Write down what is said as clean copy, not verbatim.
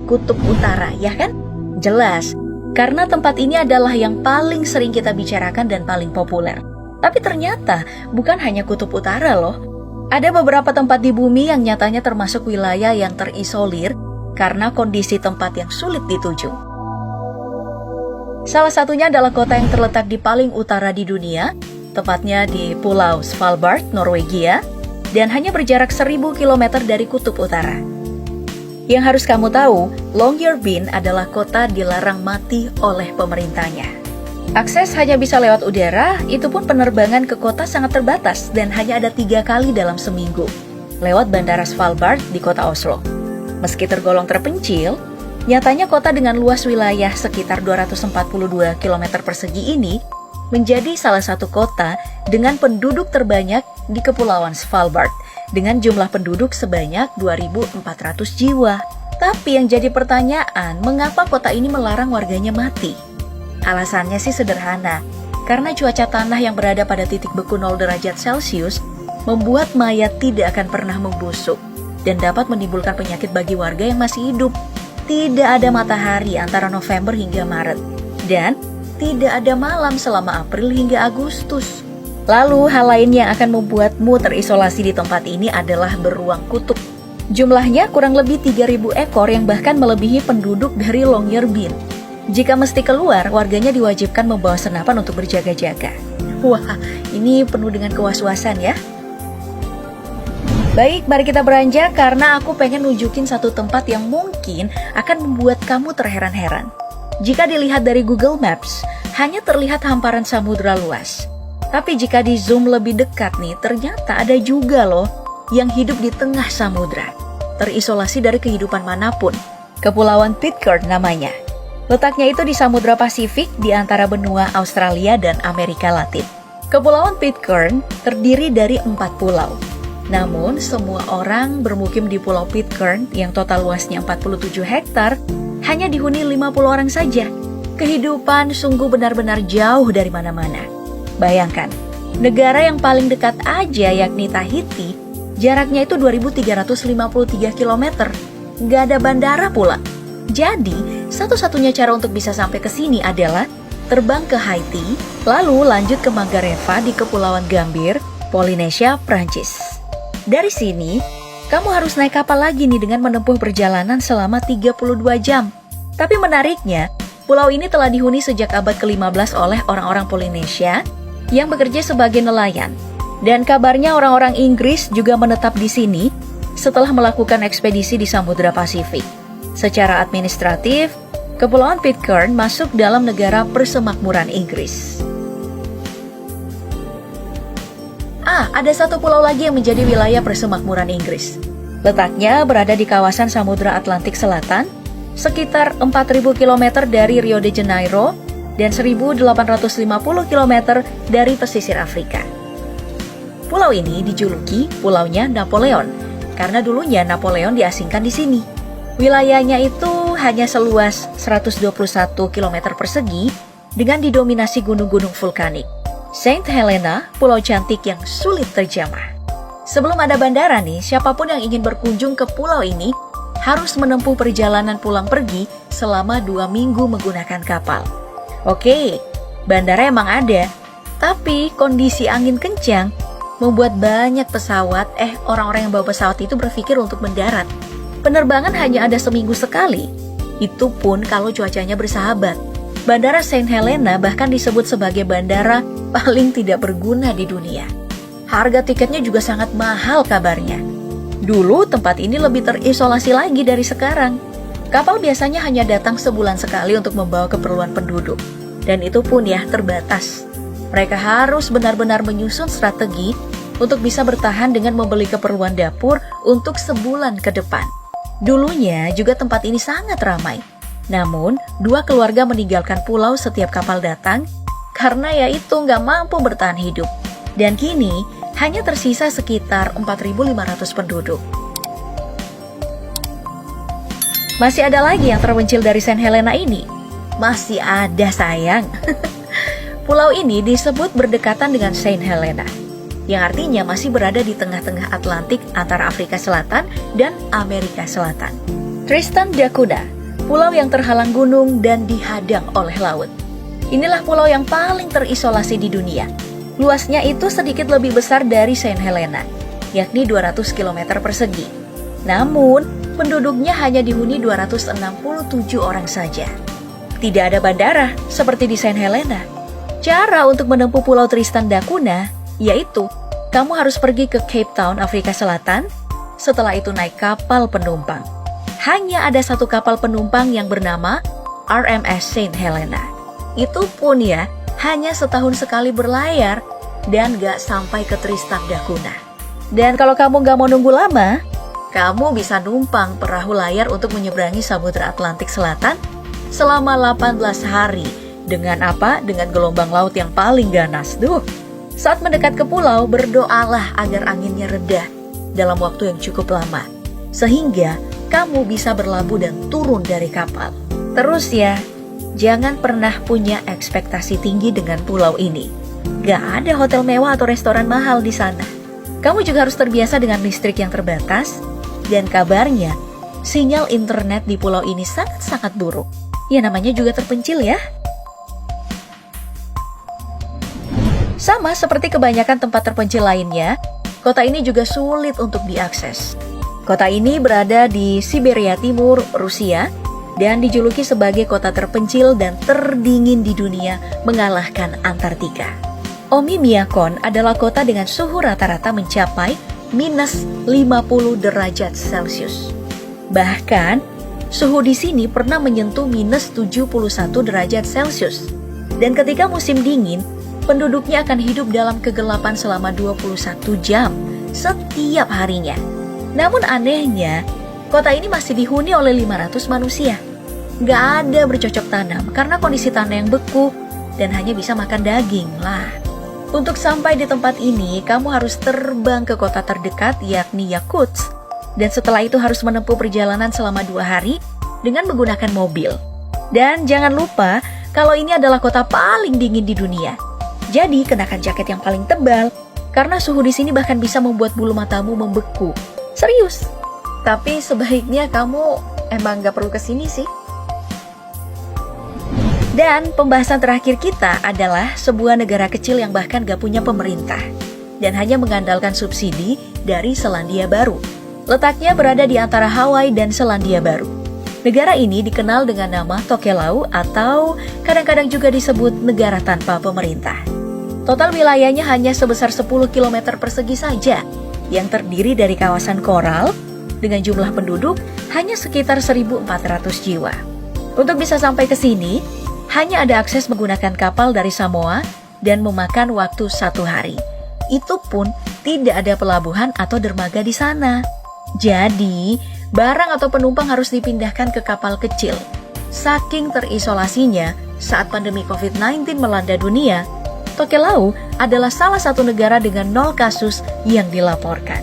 Kutub Utara, ya kan? Jelas, karena tempat ini adalah yang paling sering kita bicarakan dan paling populer. Tapi ternyata bukan hanya Kutub Utara loh. Ada beberapa tempat di bumi yang nyatanya termasuk wilayah yang terisolir karena kondisi tempat yang sulit dituju. Salah satunya adalah kota yang terletak di paling utara di dunia, tepatnya di Pulau Svalbard, Norwegia, dan hanya berjarak 1000 km dari Kutub Utara. Yang harus kamu tahu, Longyearbyen adalah kota dilarang mati oleh pemerintahnya. Akses hanya bisa lewat udara, itu pun penerbangan ke kota sangat terbatas dan hanya ada 3 kali dalam seminggu, lewat Bandara Svalbard di kota Oslo. Meski tergolong terpencil, nyatanya kota dengan luas wilayah sekitar 242 km persegi ini menjadi salah satu kota dengan penduduk terbanyak di Kepulauan Svalbard dengan jumlah penduduk sebanyak 2.400 jiwa. Tapi yang jadi pertanyaan, mengapa kota ini melarang warganya mati? Alasannya sih sederhana, karena cuaca tanah yang berada pada titik beku 0 derajat Celcius membuat mayat tidak akan pernah membusuk dan dapat menimbulkan penyakit bagi warga yang masih hidup. Tidak ada matahari antara November hingga Maret, dan tidak ada malam selama April hingga Agustus. Lalu, hal lain yang akan membuatmu terisolasi di tempat ini adalah beruang kutub. Jumlahnya kurang lebih 3.000 ekor yang bahkan melebihi penduduk dari Longyearbyen. Jika mesti keluar, warganya diwajibkan membawa senapan untuk berjaga-jaga. Wah, ini penuh dengan kewas-wasan ya. Baik, mari kita beranjak karena aku pengen nunjukin satu tempat yang mungkin akan membuat kamu terheran-heran. Jika dilihat dari Google Maps, hanya terlihat hamparan samudra luas. Tapi jika di zoom lebih dekat nih, ternyata ada juga loh yang hidup di tengah samudra, terisolasi dari kehidupan manapun. Kepulauan Pitcairn namanya. Letaknya itu di Samudra Pasifik di antara benua Australia dan Amerika Latin. Kepulauan Pitcairn terdiri dari 4 pulau. Namun, semua orang bermukim di Pulau Pitcairn yang total luasnya 47 hektar hanya dihuni 50 orang saja. Kehidupan sungguh benar-benar jauh dari mana-mana. Bayangkan, negara yang paling dekat aja yakni Tahiti, jaraknya itu 2.353 km. Nggak ada bandara pula. Jadi, satu-satunya cara untuk bisa sampai ke sini adalah terbang ke Haiti, lalu lanjut ke Mangareva di Kepulauan Gambir, Polinesia, Prancis. Dari sini, kamu harus naik kapal lagi nih dengan menempuh perjalanan selama 32 jam. Tapi menariknya, pulau ini telah dihuni sejak abad ke-15 oleh orang-orang Polinesia yang bekerja sebagai nelayan. Dan kabarnya orang-orang Inggris juga menetap di sini setelah melakukan ekspedisi di Samudra Pasifik. Secara administratif, Kepulauan Pitcairn masuk dalam negara persemakmuran Inggris. Ada satu pulau lagi yang menjadi wilayah persemakmuran Inggris. Letaknya berada di kawasan Samudra Atlantik Selatan, sekitar 4.000 km dari Rio de Janeiro dan 1.850 km dari pesisir Afrika. Pulau ini dijuluki Pulaunya Napoleon, karena dulunya Napoleon diasingkan di sini. Wilayahnya itu hanya seluas 121 km persegi dengan didominasi gunung-gunung vulkanik. Saint Helena, pulau cantik yang sulit terjamah. Sebelum ada bandara nih, siapapun yang ingin berkunjung ke pulau ini harus menempuh perjalanan pulang pergi selama 2 minggu menggunakan kapal. Oke, bandara emang ada, tapi kondisi angin kencang membuat banyak orang-orang yang bawa pesawat itu berpikir untuk mendarat. Penerbangan hanya ada seminggu sekali, itu pun kalau cuacanya bersahabat. Bandara Saint Helena bahkan disebut sebagai bandara paling tidak berguna di dunia. Harga tiketnya juga sangat mahal kabarnya. Dulu tempat ini lebih terisolasi lagi dari sekarang. Kapal biasanya hanya datang sebulan sekali untuk membawa keperluan penduduk. Dan itu pun ya terbatas. Mereka harus benar-benar menyusun strategi untuk bisa bertahan dengan membeli keperluan dapur untuk sebulan ke depan. Dulunya juga tempat ini sangat ramai. Namun, 2 keluarga meninggalkan pulau setiap kapal datang karena yaitu nggak mampu bertahan hidup. Dan kini, hanya tersisa sekitar 4.500 penduduk. Masih ada lagi yang terpencil dari Saint Helena ini? Masih ada sayang. Pulau ini disebut berdekatan dengan Saint Helena, yang artinya masih berada di tengah-tengah Atlantik antara Afrika Selatan dan Amerika Selatan. Tristan da Cunha, pulau yang terhalang gunung dan dihadang oleh laut. Inilah pulau yang paling terisolasi di dunia. Luasnya itu sedikit lebih besar dari Saint Helena, yakni 200 km persegi. Namun, penduduknya hanya dihuni 267 orang saja. Tidak ada bandara seperti di Saint Helena. Cara untuk menempuh Pulau Tristan da Cunha yaitu kamu harus pergi ke Cape Town, Afrika Selatan. Setelah itu naik kapal penumpang. Hanya ada satu kapal penumpang yang bernama RMS Saint Helena. Itu pun ya, hanya setahun sekali berlayar dan gak sampai ke Tristan da Cunha. Dan kalau kamu gak mau nunggu lama, kamu bisa numpang perahu layar untuk menyeberangi Samudra Atlantik Selatan selama 18 hari. Dengan apa? Dengan gelombang laut yang paling ganas. Saat mendekat ke pulau, berdoalah agar anginnya reda dalam waktu yang cukup lama, sehingga kamu bisa berlabuh dan turun dari kapal. Terus ya, jangan pernah punya ekspektasi tinggi dengan pulau ini. Gak ada hotel mewah atau restoran mahal di sana. Kamu juga harus terbiasa dengan listrik yang terbatas, dan kabarnya, sinyal internet di pulau ini sangat-sangat buruk. Ya namanya juga terpencil ya. Sama seperti kebanyakan tempat terpencil lainnya, kota ini juga sulit untuk diakses. Kota ini berada di Siberia Timur, Rusia, dan dijuluki sebagai kota terpencil dan terdingin di dunia, mengalahkan Antartika. Oymyakon adalah kota dengan suhu rata-rata mencapai minus 50 derajat Celcius. Bahkan, suhu di sini pernah menyentuh minus 71 derajat Celcius. Dan ketika musim dingin, penduduknya akan hidup dalam kegelapan selama 21 jam setiap harinya. Namun anehnya, kota ini masih dihuni oleh 500 manusia. Gak ada bercocok tanam karena kondisi tanah yang beku dan hanya bisa makan daging lah. Untuk sampai di tempat ini, kamu harus terbang ke kota terdekat yakni Yakutsk. Dan setelah itu harus menempuh perjalanan selama 2 hari dengan menggunakan mobil. Dan jangan lupa, kalau ini adalah kota paling dingin di dunia. Jadi kenakan jaket yang paling tebal, karena suhu di sini bahkan bisa membuat bulu matamu membeku. Serius. Tapi sebaiknya kamu emang gak perlu kesini sih. Dan pembahasan terakhir kita adalah sebuah negara kecil yang bahkan gak punya pemerintah dan hanya mengandalkan subsidi dari Selandia Baru. Letaknya berada di antara Hawaii dan Selandia Baru. Negara ini dikenal dengan nama Tokelau atau kadang-kadang juga disebut negara tanpa pemerintah. Total wilayahnya hanya sebesar 10 km persegi saja, yang terdiri dari kawasan koral dengan jumlah penduduk hanya sekitar 1.400 jiwa. Untuk bisa sampai ke sini, hanya ada akses menggunakan kapal dari Samoa dan memakan waktu 1 hari. Itu pun tidak ada pelabuhan atau dermaga di sana. Jadi, barang atau penumpang harus dipindahkan ke kapal kecil. Saking terisolasinya, saat pandemi COVID-19 melanda dunia, Tokelau adalah salah satu negara dengan 0 kasus yang dilaporkan.